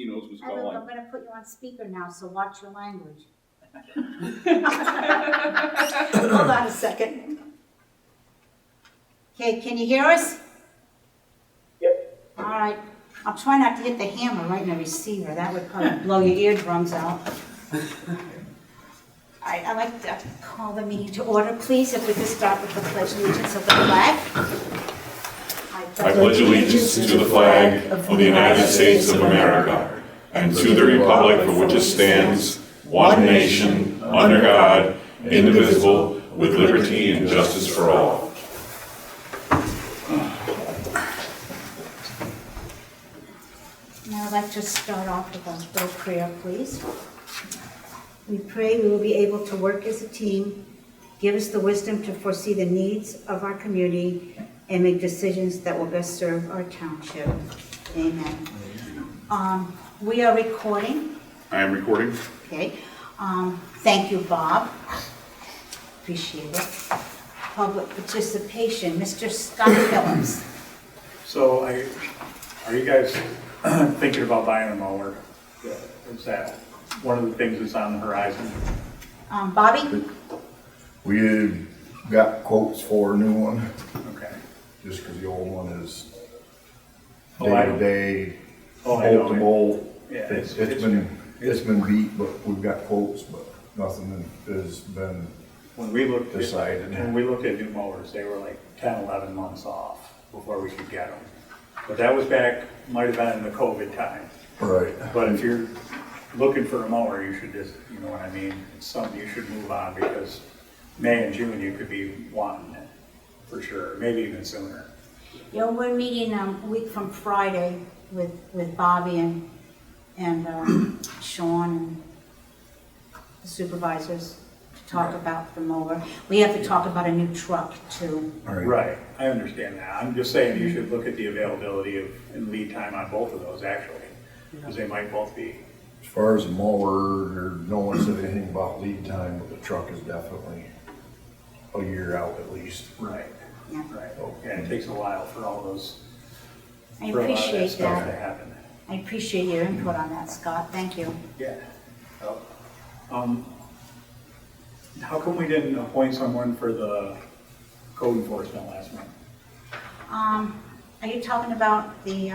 He knows what's I'm going. going to put you on speaker now, so watch your language. Hold on a second. Okay, can you hear us? Yep. All right. I'll try not to hit the hammer right in the receiver. That would probably blow your eardrums out. All right, I'd like to call the meeting to order, please. If we could start with the pledge of allegiance of the flag. I pledge allegiance to the flag of the United States of America and to the republic for which it stands, one nation, under God, indivisible, with liberty and justice for all. Now I'd like to start off with a little prayer, please. We pray we will be able to work as a team, give us the wisdom to foresee the needs of our community, and make decisions that will best serve our township. Amen. We are recording. I am recording. Okay. Thank you, Bob. Appreciate it. Public participation, Mr. Scott Phillips. So are you guys thinking about buying a mower? Is that one of the things that's on the horizon? Bobby? We got quotes for a new one, Okay. just because the old one is Oh, I day to know. day, Oh, I know. bolt to bolt. Yeah, It's been beat, but we've got quotes, but nothing has been When we looked decided. When we looked at new mowers, they were like 10, 11 months off before we could get them. But that was back, might have been in the COVID time. Right. But if you're looking for a mower, you should just, you know what I mean? It's something you should move on, because May and June, you could be wanting it, for sure, maybe even sooner. You know, we're meeting a week from Friday with Bobby and Sean and the supervisors to talk about the mower. We have to talk about a new truck too. All right. Right, I understand that. I'm just saying you should look at the availability of, and lead time on both of those, actually, because they might both be. As far as the mower, no one said anything about lead time, but the truck is definitely a year out at least. Right. Yeah. Right, yeah, it takes a while for all those, I for a lot of that appreciate stuff to that. happen. I appreciate your input on that, Scott. Thank you. Yeah. How come we didn't appoint someone for the code enforcement last month? Are you talking about the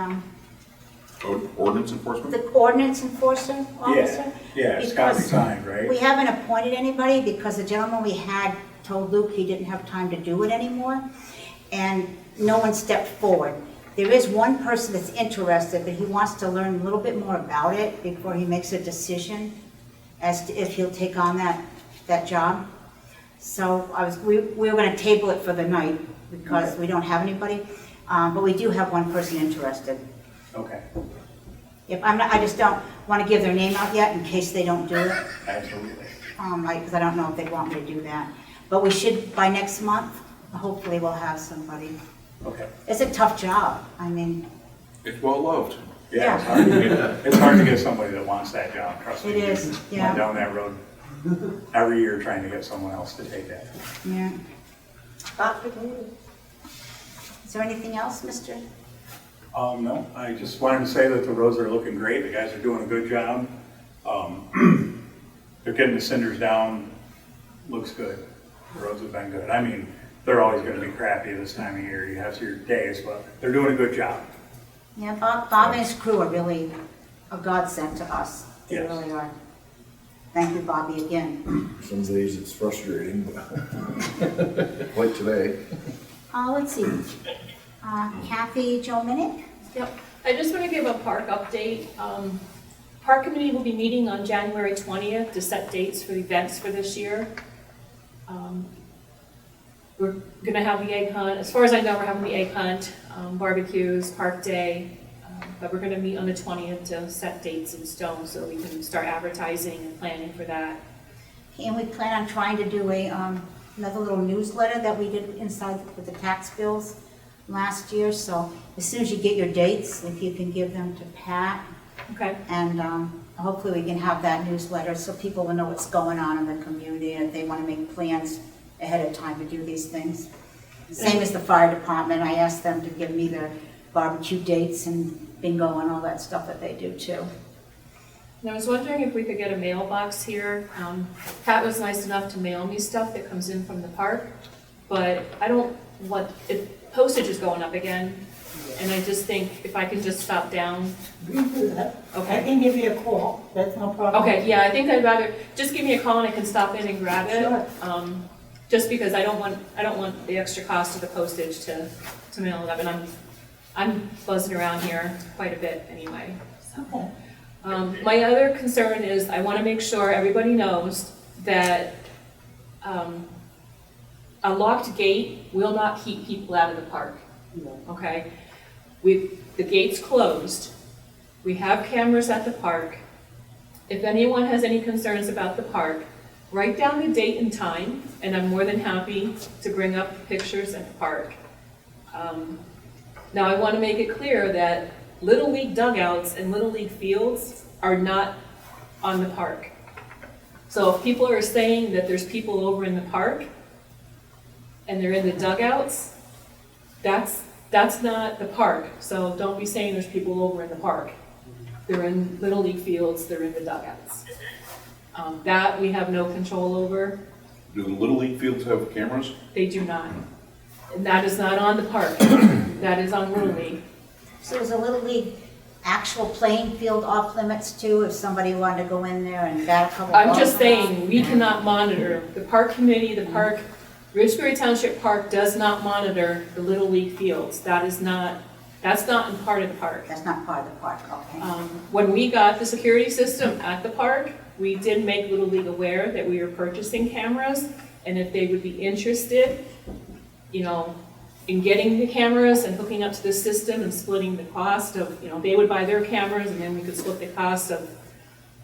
Ordinance enforcement? ordinance enforcer officer? Yeah, Scott Because resigned, right? we haven't appointed anybody because the gentleman we had told Luke he didn't have time to do it anymore, and no one stepped forward. There is one person that's interested, but he wants to learn a little bit more about it before he makes a decision as to if he'll take on that job. So we were going to table it for the night because we don't have anybody, but we do have one person interested. Okay, If I just don't want to give their name out yet in case they don't do it. absolutely. Because I don't know if they want me to do that. But we should, by next month, hopefully we'll have somebody. Okay. It's a tough job. I mean, It's well loved. Yeah, it's hard to get somebody that wants that job, trust me. It is, Went yeah. down that road every year trying to get someone else to take that. yeah. Is there anything else, Mr.? No, I just wanted to say that the roads are looking great. The guys are doing a good job. They're getting the cinders down. Looks good. The roads have been good. I mean, they're always going to be crappy this time of year. You have your days, but they're doing a good job. Yeah, Bob and his crew are really a godsend to us. They Yes. really are. Thank you, Bobby, again. Some days it's frustrating, but like today. Let's see. Kathy Jo Minnick? Yep, I just want to give a park update. Park committee will be meeting on January 20th to set dates for the events for this year. We're gonna have the egg hunt, as far as I know, we're having the egg hunt, barbecues, park day, but we're gonna meet on the 20th to set dates in stone so we can start advertising and planning for that. And we plan on trying to do another little newsletter that we did inside with the tax bills last year. So as soon as you get your dates, if you can give them to Pat, Okay, and hopefully we can have that newsletter so people will know what's going on in the community and if they want to make plans ahead of time to do these things. Same as the fire department. I asked them to give me their barbecue dates and bingo and all that stuff that they do too. And I was wondering if we could get a mailbox here. Pat was nice enough to mail me stuff that comes in from the park, but I don't want, postage is going up again, and I just think if I can just stop down. We can do that. I Okay. can give you a call, that's no problem. Okay, yeah, I think I'd rather, just give me a call and I can stop in and grab it. Sure. Just because I don't want the extra cost of the postage to mail it up, and I'm buzzing around here quite a bit anyway. Okay. My other concern is I want to make sure everybody knows that a locked gate will not keep people out of the park, okay? The gate's closed. We have cameras at the park. If anyone has any concerns about the park, write down the date and time, and I'm more than happy to bring up pictures at the park. Now, I want to make it clear that Little League dugouts and Little League fields are not on the park. So if people are saying that there's people over in the park and they're in the dugouts, that's not the park. So don't be saying there's people over in the park. They're in Little League fields, they're in the dugouts. That we have no control over. Do the Little League fields have cameras? They do not. And that is not on the park. That is on Little League. So is a Little League actual playing field off limits too, if somebody wanted to go in there and bat a couple balls? I'm just around? saying, we cannot monitor, the park committee, the park, Ridgebury Township Park does not monitor the Little League fields. That's not in part of the park. That's not part of the park, okay. When we got the security system at the park, we did make Little League aware that we were purchasing cameras, and if they would be interested, in getting the cameras and hooking up to the system and splitting the cost of, they would buy their cameras and then we could split the cost of,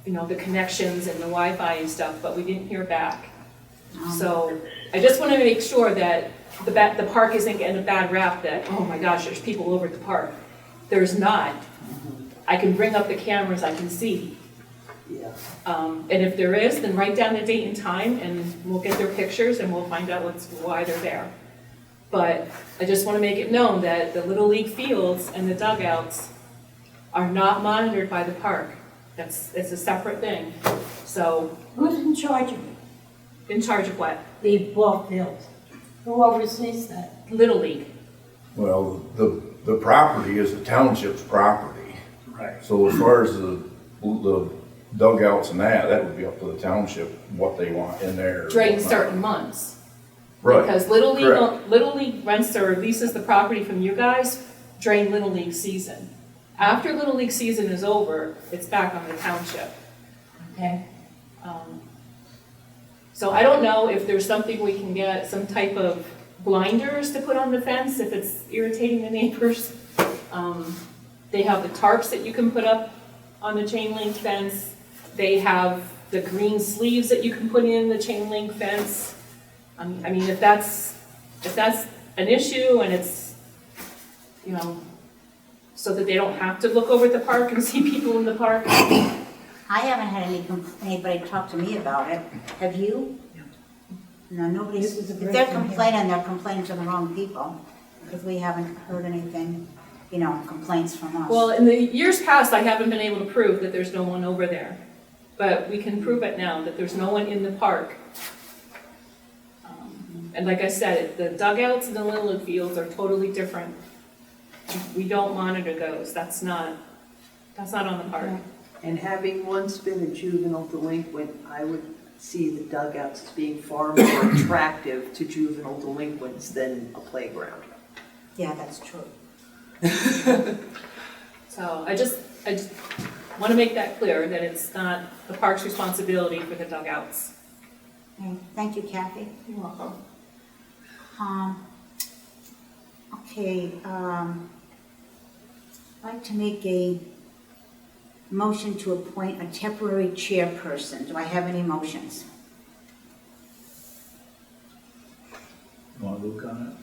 the connections and the Wi-Fi and stuff, but we didn't hear back. So I just want to make sure that the park isn't getting a bad rap that, oh my gosh, there's people over at the park. There's not. I can bring up the cameras, I can see. Yeah. And if there is, then write down the date and time and we'll get their pictures and we'll find out why they're there. But I just want to make it known that the Little League fields and the dugouts are not monitored by the park. It's a separate thing. So, Who's in charge of it? in charge of what? The ball fields. Who oversees that? Little League. Well, the property is the township's property. Right. So as far as the dugouts and that would be up to the township, what they want in there. During certain months. Right. Because Little correct. League rents or leases the property from you guys during Little League season. After Little League season is over, it's back on the township. Okay. So I don't know if there's something we can get, some type of blinders to put on the fence if it's irritating the neighbors. They have the tarps that you can put up on the chain link fence. They have the green sleeves that you can put in the chain link fence. I mean, if that's an issue and it's, so that they don't have to look over at the park and see people in the park. I haven't had anybody talk to me about it. Have you? No, nobody's, This is a if great they're thing, yeah. complaining, they're complaining to the wrong people, because we haven't heard anything, complaints from us. Well, in the years past, I haven't been able to prove that there's no one over there. But we can prove it now, that there's no one in the park. And like I said, the dugouts and the Little League fields are totally different. We don't monitor those. That's not on the park. And having once been a juvenile delinquent, I would see the dugouts as being far more attractive to juvenile delinquents than a playground. Yeah, that's true. So I just want to make that clear, that it's not the park's responsibility for the dugouts. Okay, thank you, Kathy. You're welcome. Okay, I'd like to make a motion to appoint a temporary chairperson. Do I have any motions? You want to look on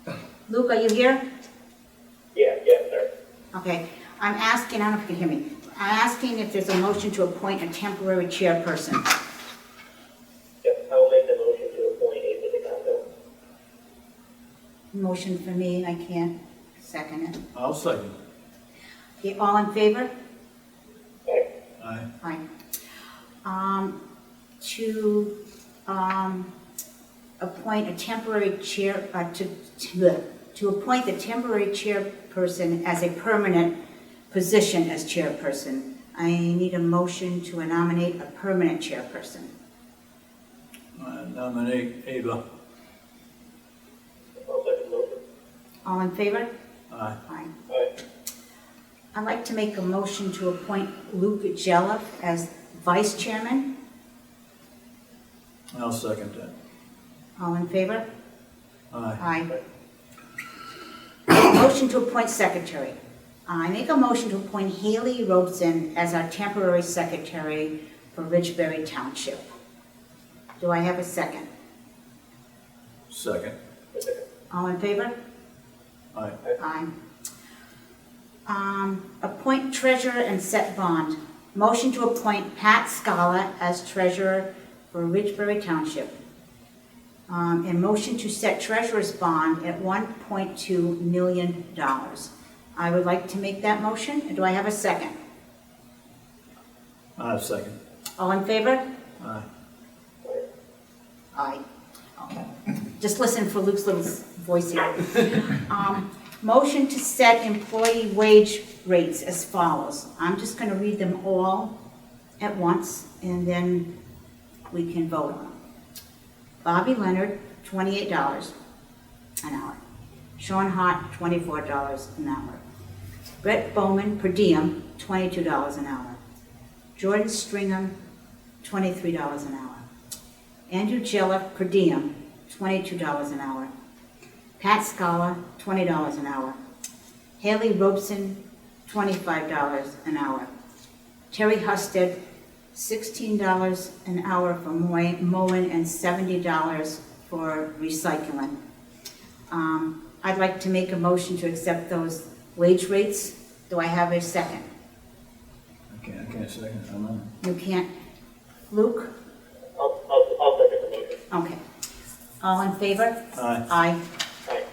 it? Luke, are you here? Yes, sir. Okay, I'm asking, I don't know if you can hear me. I'm asking if there's a motion to appoint a temporary chairperson. Yep, I will make the motion to appoint a city council. Motion for me, I can't second it. I'll second. Okay, all in favor? Okay. Aye. Aye. To appoint a temporary chair, to appoint the temporary chairperson as a permanent position as chairperson. I need a motion to nominate a permanent chairperson. I nominate Ava. I'll second the motion. All in favor? Aye. Aye. Aye. I'd like to make a motion to appoint Luke Jelliff as vice chairman. I'll second that. All in favor? Aye. Aye. Motion to appoint secretary. I make a motion to appoint Haley Robeson as our temporary secretary for Ridgebury Township. Do I have a second? Second. All in favor? Aye. Aye. Appoint treasurer and set bond. Motion to appoint Pat Scala as treasurer for Ridgebury Township. And motion to set treasurer's bond at $1.2 million. I would like to make that motion. Do I have a second? Second. All in favor? Aye. Aye. Okay. Just listen for Luke's little voice here. Motion to set employee wage rates as follows. I'm just going to read them all at once, and then we can vote on them. Bobby Leonard, $28 an hour. Sean Hart, $24 an hour. Brett Bowman, per diem, $22 an hour. Jordan Stringham, $23 an hour. Andrew Jelliff, per diem, $22 an hour. Pat Scala, $20 an hour. Haley Robeson, $25 an hour. Terry Husted, $16 an hour for mowing and $70 for recycling. I'd like to make a motion to accept those wage rates. Do I have a second? I can't second. I'm on. You can't. Luke? I'll second the motion. Okay. All in favor? Aye. Aye. Aye.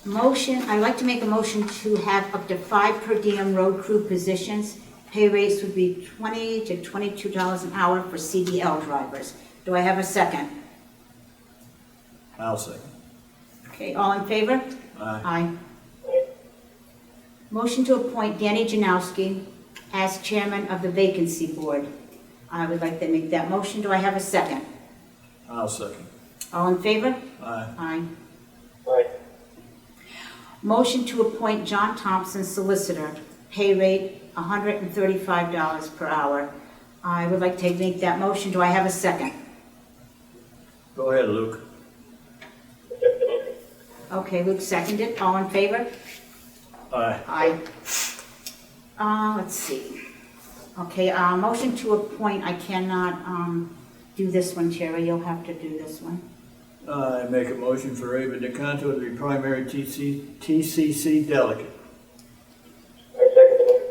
Motion, I'd like to make a motion to have up to 5 per diem road crew positions. Pay rates would be $20 to $22 an hour for CDL drivers. Do I have a second? I'll second. Okay, all in favor? Aye. Aye. Motion to appoint Danny Janowski as chairman of the vacancy board. I would like to make that motion. Do I have a second? I'll second. All in favor? Aye. Aye. Aye. Motion to appoint John Thompson solicitor, pay rate $135 per hour. I would like to make that motion. Do I have a second? Go ahead, Luke. Second the motion. Okay, Luke seconded. All in favor? Aye. Aye. Let's see. Okay, motion to appoint, I cannot do this one, Terry. You'll have to do this one. I make a motion for Ava DeCanto to be primary TCC delegate. I second the motion.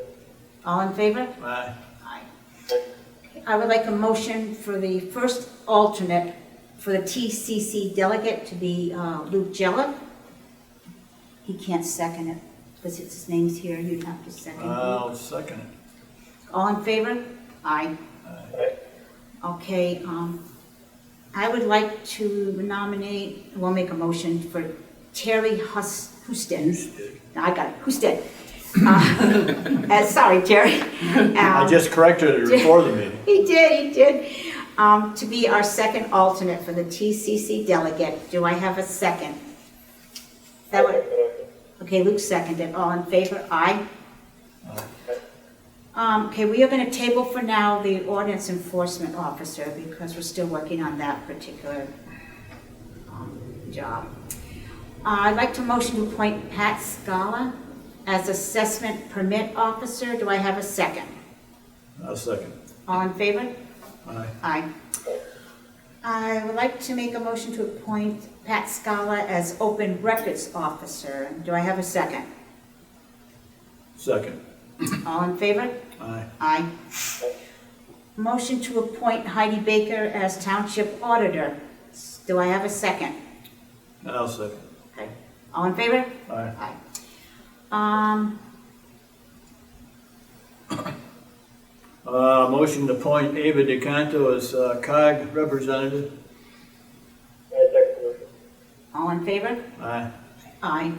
All in favor? Aye. Aye. Okay, I would like a motion for the first alternate for the TCC delegate to be Luke Jelliff. He can't second it because his name's here. You'd have to second it. I'll second it. All in favor? Aye. Aye. Okay, I would like to nominate, we'll make a motion for Terry Husted. I got it, Husted. Sorry, Terry. I just corrected it before the meeting. He did. To be our second alternate for the TCC delegate. Do I have a second? That I'll would, second the motion. okay, Luke seconded. All in favor? Aye. Okay, we are going to table for now the ordinance enforcement officer because we're still working on that particular job. I'd like to motion to appoint Pat Scala as assessment permit officer. Do I have a second? I'll second. All in favor? Aye. Aye. I would like to make a motion to appoint Pat Scala as open records officer. Do I have a second? Second. All in favor? Aye. Aye. Motion to appoint Heidi Baker as township auditor. Do I have a second? I'll second. Okay. All in favor? Aye. Aye. Motion to appoint Ava DeCanto as COG representative. I second the motion. All in favor? Aye. Aye.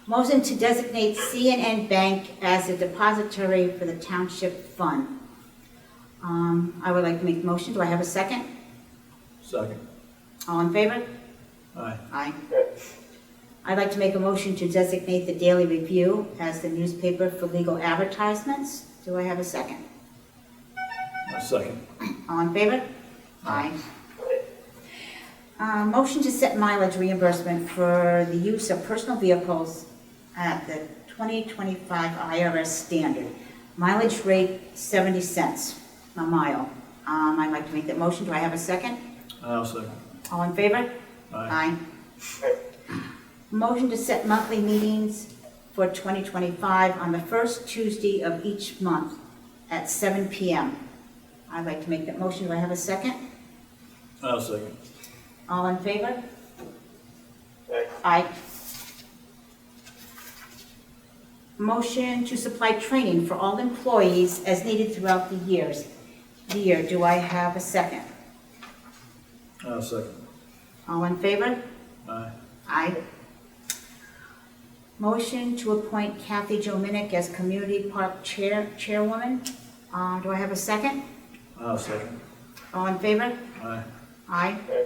Motion to designate C&N Bank as a depository for the township fund. I would like to make the motion. Do I have a second? Second. All in favor? Aye. Aye. Aye. I'd like to make a motion to designate the Daily Review as the newspaper for legal advertisements. Do I have a second? A second. All in favor? Aye. Motion to set mileage reimbursement for the use of personal vehicles at the 2025 IRS standard. Mileage rate 70 cents a mile. I'd like to make that motion. Do I have a second? I'll second. All in favor? Aye. Aye. Motion to set monthly meetings for 2025 on the first Tuesday of each month at 7 p.m. I'd like to make that motion. Do I have a second? I'll second. All in favor? Aye. Aye. Motion to supply training for all employees as needed throughout the year. Do I have a second? I'll second. All in favor? Aye. Aye. Motion to appoint Kathy Jominick as Community Park Chairwoman. Do I have a second? I'll second. All in favor? Aye. Aye. Aye.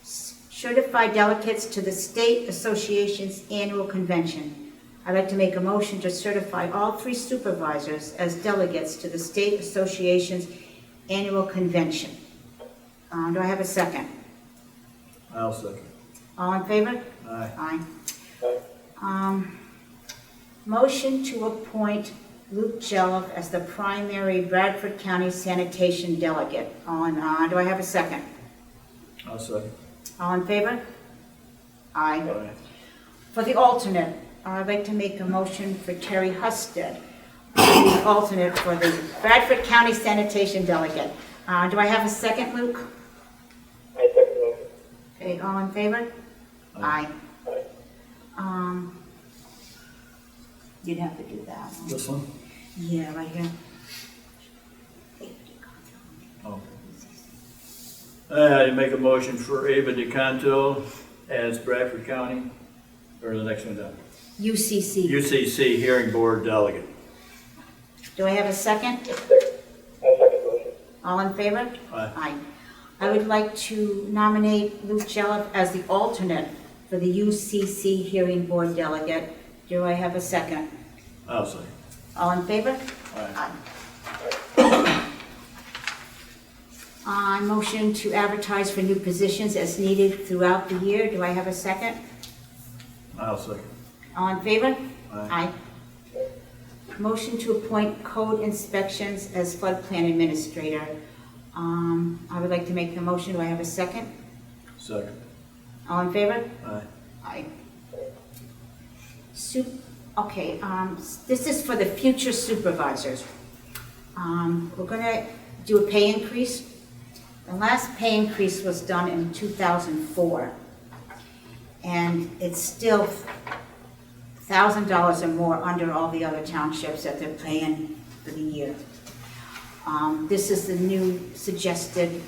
Certify delegates to the State Association's annual convention. I'd like to make a motion to certify all 3 supervisors as delegates to the State Association's annual convention. Do I have a second? I'll second. All in favor? Aye. Aye. Aye. Motion to appoint Luke Jelliff as the primary Bradford County sanitation delegate. Do I have a second? I'll second. All in favor? Aye. Aye. For the alternate, I'd like to make a motion for Terry Husted, the alternate for the Bradford County sanitation delegate. Do I have a second, Luke? I second the motion. Okay, all in favor? Aye. Aye. You'd have to do that one. This one? Yeah, right here. Oh. I make a motion for Ava DeCanto as Bradford County, or the next one down. UCC. UCC Hearing Board Delegate. Do I have a second? I second the motion. All in favor? Aye. I would like to nominate Luke Jelliff as the alternate for the UCC Hearing Board delegate. Do I have a second? I'll second. All in favor? Aye. I motion to advertise for new positions as needed throughout the year. Do I have a second? I'll second. All in favor? Aye. Motion to appoint code inspections as floodplain administrator. I would like to make the motion. Do I have a second? Second. All in favor? Aye. Aye. Okay, this is for the future supervisors. We're gonna do a pay increase. The last pay increase was done in 2004. And it's still $1,000 or more under all the other townships that they're paying for the year. This is the new suggested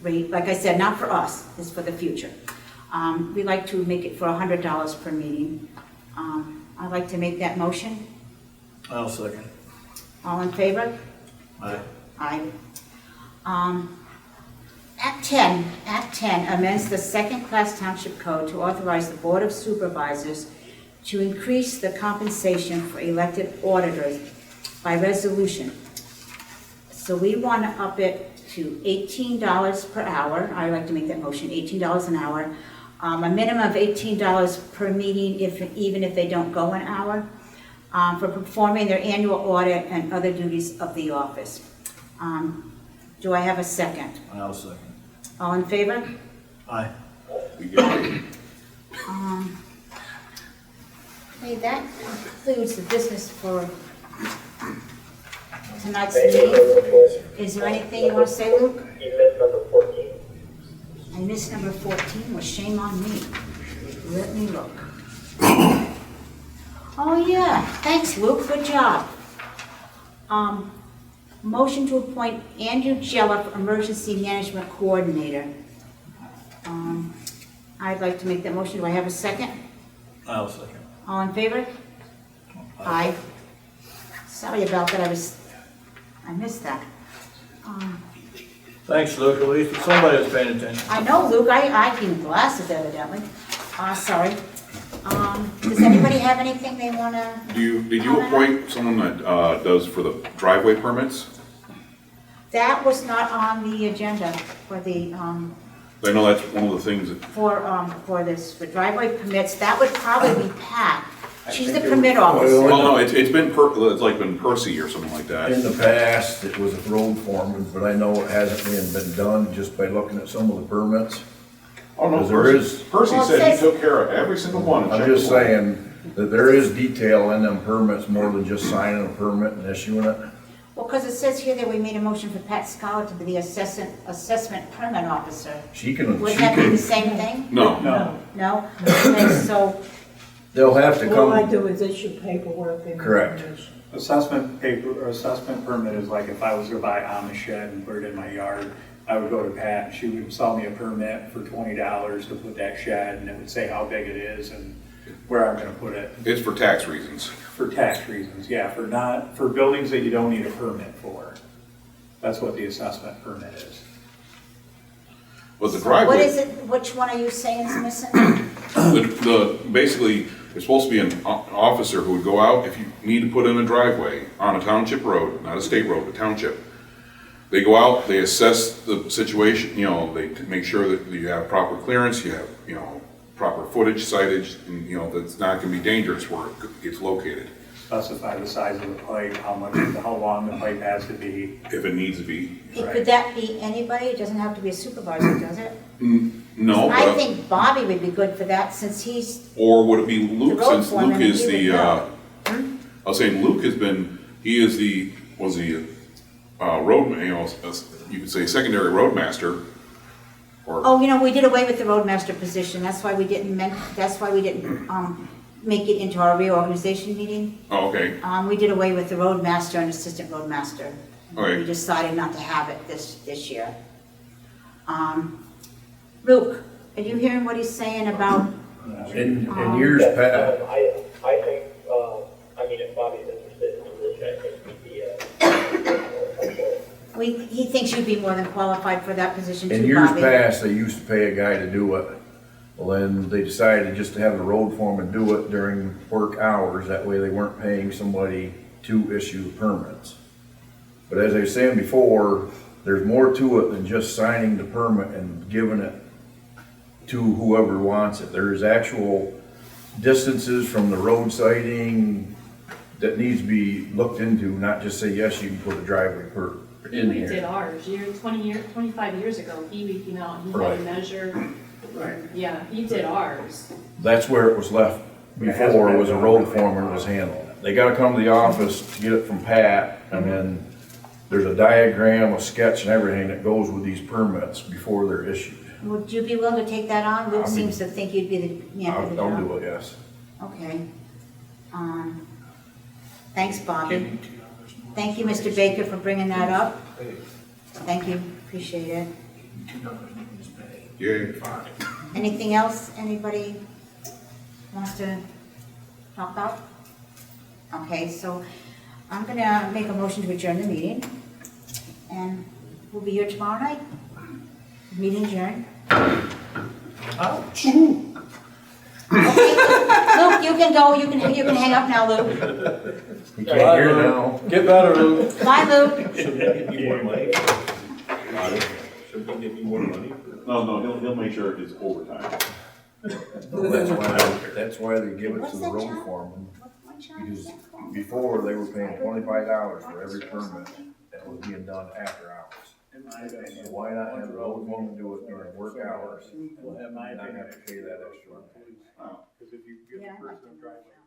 rate. Like I said, not for us, it's for the future. We like to make it for $100 per meeting. I'd like to make that motion. I'll second. All in favor? Aye. Aye. Act 10 amends the second-class township code to authorize the Board of Supervisors to increase the compensation for elected auditors by resolution. So we want to up it to $18 per hour. I'd like to make that motion, $18 an hour. A minimum of $18 per meeting, even if they don't go an hour, for performing their annual audit and other duties of the office. Do I have a second? I'll second. All in favor? Aye. Okay, that concludes the business for tonight's Thank you, meeting. President Schwartz. Is there anything you want to say, Luke? You missed number 14. I missed number 14, well, shame on me. Let me look. Oh, yeah, thanks, Luke, good job. Motion to appoint Andrew Jelliff, Emergency Management Coordinator. I'd like to make that motion. Do I have a second? I'll second. All in favor? Aye. Sorry about that, I missed that. Thanks, Luke, at least somebody was paying attention. I know, Luke, I need glasses evidently. Sorry. Does anybody have anything they wanna? Did you appoint someone that does for the driveway permits? That was not on the agenda for the, I know that's one of the things that, for this, for driveway permits. That would probably be Pat. She's the permit officer. well, no, it's been Percy or something like that. In the past, it was a road foreman, but I know it hasn't been done just by looking at some of the permits. Oh, no, Because there is- Percy Well, it said he says- took care of every single one. and I'm checked just them all. saying that there is detail in them permits more than just signing a permit and issuing it. Well, because it says here that we made a motion for Pat Scholar to be the assessment permit officer. She can, Would that be the can, same thing? No, No, No? Okay, so, they'll have to All I come, do is issue paperwork and. Correct. information. assessment paper, or assessment permit is like if I was to buy Amish shed and put it in my yard, I would go to Pat, and she would sell me a permit for $20 to put that shed, and it would say how big it is and where I'm gonna put it, it's for tax reasons. for tax reasons, yeah, for buildings that you don't need a permit for. That's what the assessment permit is. But the so what driveway, is it, which one are you saying is missing? basically, there's supposed to be an officer who would go out if you need to put in a driveway on a township road, not a state road, but township. They go out, they assess the situation, they make sure that you have proper clearance, you have, proper footage, sightage, and, that's not gonna be dangerous where it gets located, Specify the size of the pipe, how long the pipe has to be. if it needs to be. Could that be anybody? It doesn't have to be a supervisor, does it? No, I but, think Bobby would be good for that since he's, or would it be Luke, The road since foreman, Luke is he the, would know. I was saying Luke was the road, you could say secondary roadmaster, or, oh, we did away with the roadmaster position. That's why we didn't make it into our reorganization meeting. oh, okay, We did away with the roadmaster and assistant roadmaster. Okay. We decided not to have it this year. Luke, are you hearing what he's saying about, in years past, I think, if Bobby's interested in the position, I think he'd be, he thinks you'd be more than qualified for that position in too, years Bobby. past, they used to pay a guy to do it. Well, then they decided just to have the road foreman do it during work hours. That way they weren't paying somebody to issue the permits. But as I was saying before, there's more to it than just signing the permit and giving it to whoever wants it. There's actual distances from the road sighting that needs to be looked into, not just say, yes, you can put a driveway in We did here. ours, 25 years ago, he came out, and he had Right. to measure, Right. yeah, he did ours. That's where it was left before, was a road foreman was handled. They gotta come to the office to get it from Pat, and then there's a diagram, a sketch and everything that goes with these permits before they're issued. Would you be willing to take that on? Luke I mean, seems to think you'd be the man for the I'll job. do it, yes. Okay. Thanks, Bobby. Thank you, Mr. Baker, for bringing that up. Thank you, appreciate it. yeah, Anything else anybody wants to talk about? Okay, so I'm gonna make a motion to adjourn the meeting, and we'll be here tomorrow night. Meeting adjourned. Ouch. Okay, Luke, you can go, you can hang up now, Luke. You can't hear now. Get better, Luke. Bye, Luke. Should they give me more money? Should they give me more money? no, he'll make sure it's overtime. That's why they give it to What's the that road job? foreman, What job is because that for? before they were paying $25 for every permit that was being done after hours. So why not have the road foreman do it during work hours and not have to pay that extra? Because if you give Yeah, the I'd like person to a driveway